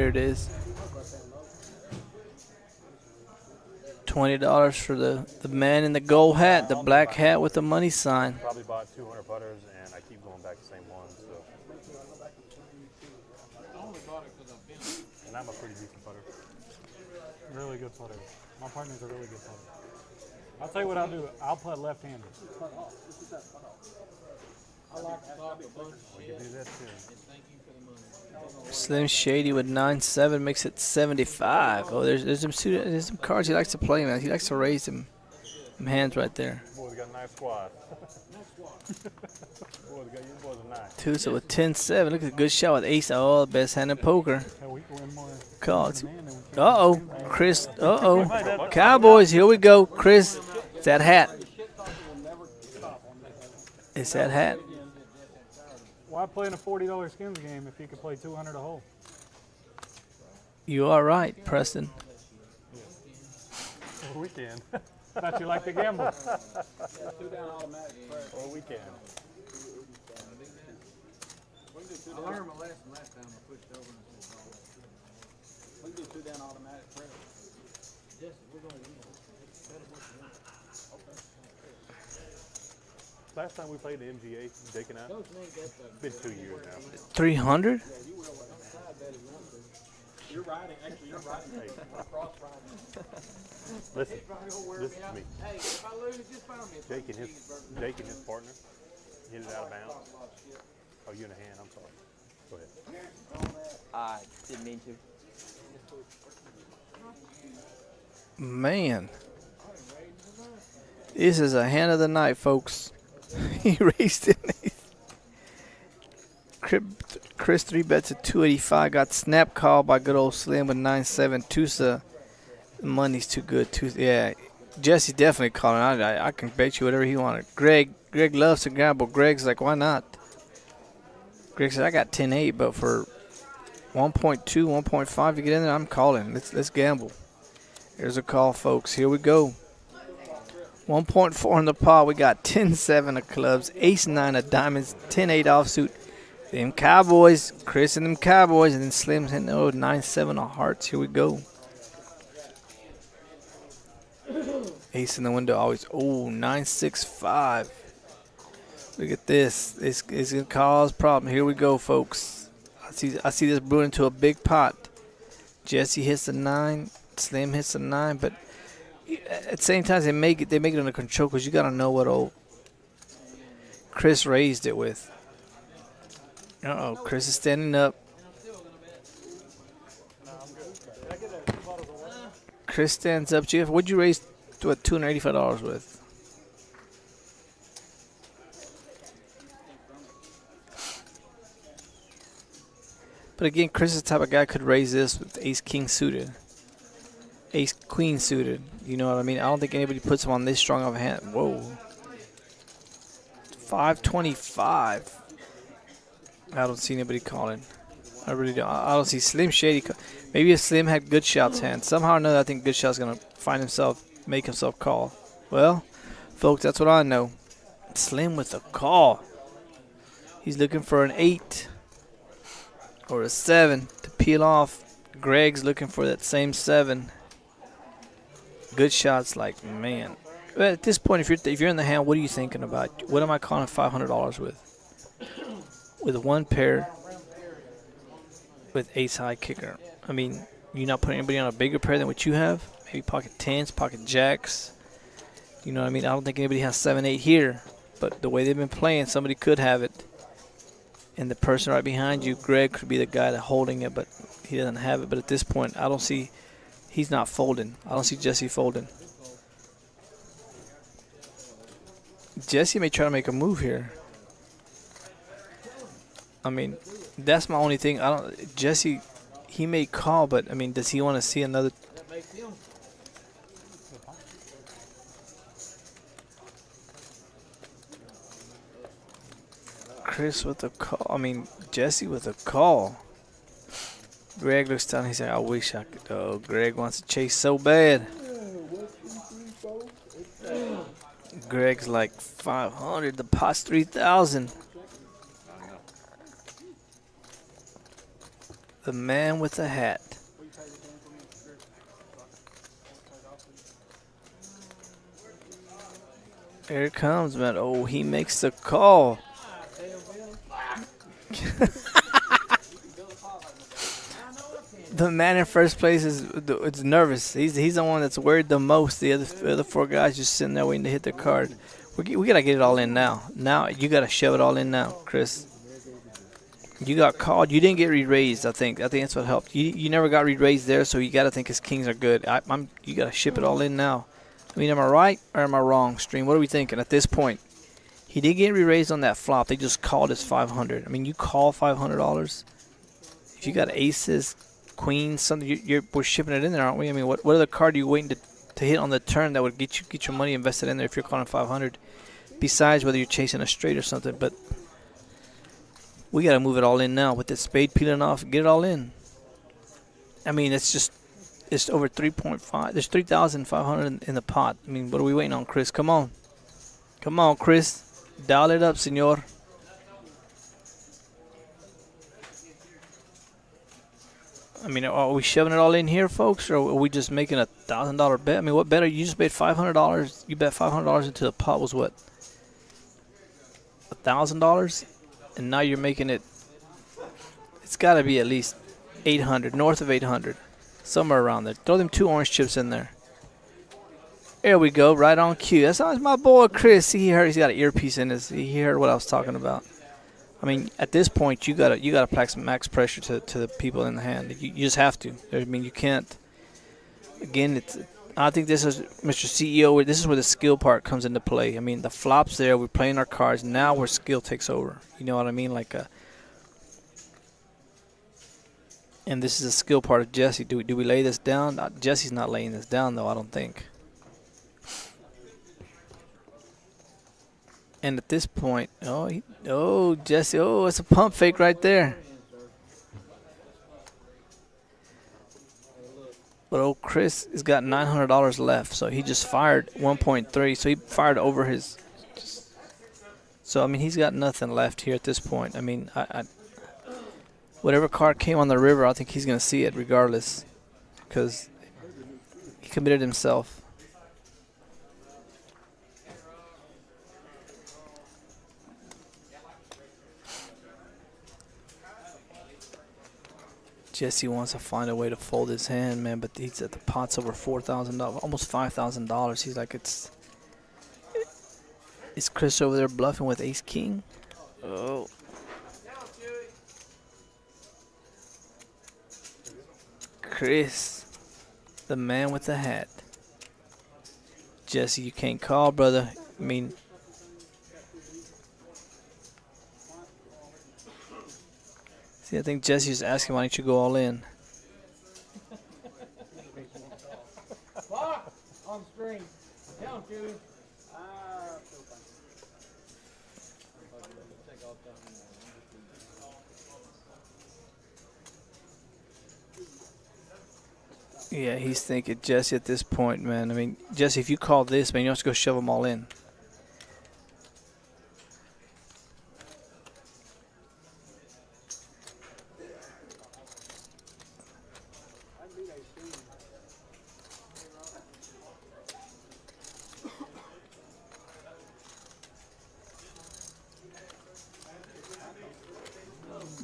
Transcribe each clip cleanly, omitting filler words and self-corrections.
Here it is. $20 for the man in the gold hat, the black hat with the money sign. Probably bought 200 putters, and I keep going back the same ones. So. And I'm a pretty decent putter. Really good putter. My partner's a really good putter. I'll tell you what I'll do. I'll putt left-handed. We can do that too. Slim Shady with 9-7 makes it 75. Oh, there's some cards he likes to play, man. He likes to raise them hands right there. Boys got a nice squad. You boys are nice. Tusa with 10-7. Look at the good shot with ace. Oh, the best hand in poker. Calls. Uh-oh. Chris. Uh-oh. Cowboys, here we go. Chris, it's that hat. It's that hat. Why play in a $40 skins game if you could play 200 a hole? You are right, Preston. Or we can. Thought you liked to gamble. Or we can. I learned my lesson last time I pushed over and said, we can do 2 down automatic press. Yes, we're going to Last time we played the MGA, Jake and I, it's been 2 years now. 300? You're riding, actually, you're riding. Cross riding. Listen to me. Hey, if I lose, just find me. Jake and his partner hit it out of bounds. Oh, you in the hand, I'm sorry. Go ahead. I didn't mean to. Man. This is a hand of the night, folks. He raised it. Chris 3 bets at 285. Got snap called by good old Slim with 9-7. Tusa, the money's too good. Yeah, Jesse definitely calling. I can bet you whatever he wanted. Greg loves to gamble. Greg's like, why not? Greg said, I got 10-8, but for 1.2, 1.5 to get in there, I'm calling. Let's gamble. Here's a call, folks. Here we go. 1.4 in the pot. We got 10-7 of clubs, ace-9 of diamonds, 10-8 offsuit. Them Cowboys, Chris and them Cowboys, and then Slim's hitting 9-7 of hearts. Here we go. Ace in the window always. Oh, 9-6-5. Look at this. It's going to cause problem. Here we go, folks. I see this brewing into a big pot. Jesse hits a 9. Slim hits a 9. But at the same time, they make it under control because you got to know what old Chris raised it with. Uh-oh, Chris is standing up. Chris stands up. Jeff, what'd you raise $285 with? But again, Chris is the type of guy could raise this with ace-king suited. Ace-queen suited. You know what I mean? I don't think anybody puts him on this strong of a hand. Whoa. 525. I don't see anybody calling. I really don't. I don't see Slim Shady. Maybe if Slim had Good Shot's hand. Somehow or another, I think Good Shot's going to make himself call. Well, folks, that's what I know. Slim with a call. He's looking for an 8 or a 7 to peel off. Greg's looking for that same 7. Good Shot's like, man. But at this point, if you're in the hand, what are you thinking about? What am I calling $500 with? With one pair, with ace high kicker. I mean, you're not putting anybody on a bigger pair than what you have. Maybe pocket 10s, pocket jacks. You know what I mean? I don't think anybody has 7-8 here. But the way they've been playing, somebody could have it. And the person right behind you, Greg, could be the guy that's holding it, but he doesn't have it. But at this point, I don't see, he's not folding. I don't see Jesse folding. Jesse may try to make a move here. I mean, that's my only thing. Jesse, he may call, but I mean, does he want to see another? Chris with a call. I mean, Jesse with a call. Greg looks down. He's like, I wish I could. Oh, Greg wants to chase so bad. Greg's like 500. The pot's 3,000. The man with the hat. Will you pay the damn for me, Chris? Here it comes, man. Oh, he makes the call. The man in first place is nervous. He's the one that's worried the most. The other four guys just sitting there waiting to hit their card. We gotta get it all in now. Now you gotta shove it all in now, Chris. You got called. You didn't get re-raised. I think that's what helped. You never got re-raised there, so you gotta think his kings are good. You gotta ship it all in now. I mean, am I right or am I wrong, Stream? What are we thinking at this point? He did get re-raised on that flop. They just called his 500. I mean, you call $500. If you got aces, queens, something, we're shipping it in there, aren't we? I mean, what other card are you waiting to hit on the turn that would get your money invested in there if you're calling 500? Besides whether you're chasing a straight or something, but we got to move it all in now with the spade peeling off. Get it all in. I mean, it's over 3.5. There's 3,500 in the pot. I mean, what are we waiting on, Chris? Come on, Chris, dial it up, senor. I mean, are we shoving it all in here, folks, or are we just making a $1,000 bet? I mean, what better? You just made $500. You bet $500 into the pot was what? $1,000, and now you're making it. It's got to be at least 800, north of 800, somewhere around there. Throw them 2 orange chips in there. There we go, right on cue. That's my boy Chris. He heard he's got an earpiece in his. He heard what I was talking about. I mean, at this point, you gotta apply some max pressure to the people in the hand. You just have to. I mean, you can't. Again, I think this is Mr. CEO. This is where the skill part comes into play. I mean, the flops there. We're playing our cards now, where skill takes over. You know what I mean? And this is a skill part of Jesse. Do we lay this down? Jesse's not laying this down, though. I don't think. And at this point, Jesse, it's a pump fake right there. But old Chris has got $900 left, so he just fired 1.3. So he fired over his. So I mean, he's got nothing left here at this point. I mean, whatever card came on the river, I think he's gonna see it regardless, because he committed himself. Jesse wants to find a way to fold his hand, man, but he's at the pot's over $4,000, almost $5,000. He's like, is Chris over there bluffing with Ace King? Oh. Chris, the man with the hat. Jesse, you can't call, brother. I mean, see, I think Jesse's asking, why don't you go all in? On screen. Down, Chewy. Yeah, he's thinking Jesse at this point, man. I mean, Jesse, if you call this, man, you have to go shove them all in.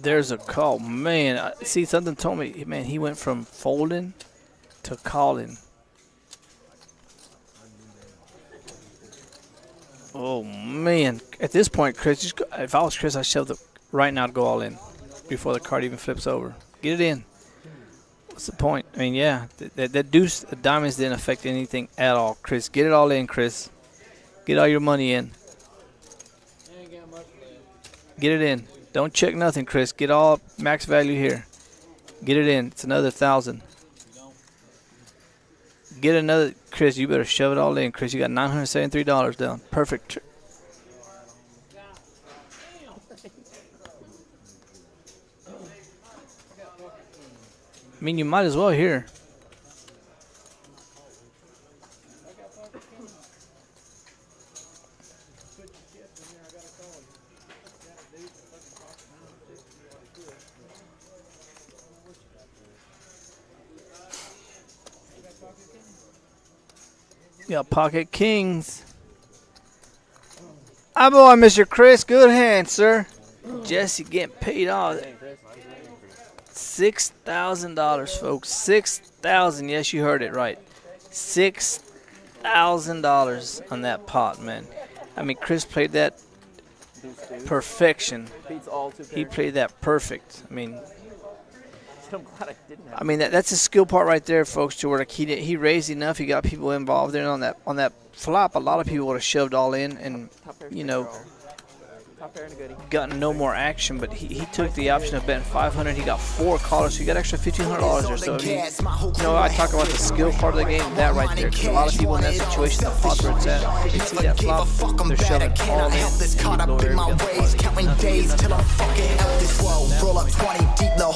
There's a call. Man, see, something told me, man, he went from folding to calling. Oh, man. At this point, Chris, if I was Chris, I'd shove right now to go all in before the card even flips over. Get it in. What's the point? I mean, yeah, that deuce, the diamonds didn't affect anything at all. Chris, get it all in, Chris. Get all your money in. Get it in. Don't check nothing, Chris. Get all max value here. Get it in. It's another 1,000. Get another, Chris. You better shove it all in, Chris. You got $973 down. Perfect. I mean, you might as well here. Got pocket kings. Hi, boy, Mr. Chris. Good hand, sir. Jesse getting paid off. $6,000, folks. $6,000. Yes, you heard it right. $6,000 on that pot, man. I mean, Chris played that perfection. Beats all two He pairs. played that perfect. I mean, I'm glad I didn't have that's a skill part right there, folks. To where like he raised enough, he got people involved there on that flop. A lot of people would have shoved all in and top pair. you know Top pair and a goodie. gotten no more action. But he took the option of betting 500. He got 4 callers, so he got extra $1,500 or so. I mean, I talk about the skill part of the game. That right there, 'cause a lot of people in that situation, the pot where it's at, they see that flop, they're shoving all in. Caught up in my ways, counting days till I'm fucking out this world. Roll up 20 deep, no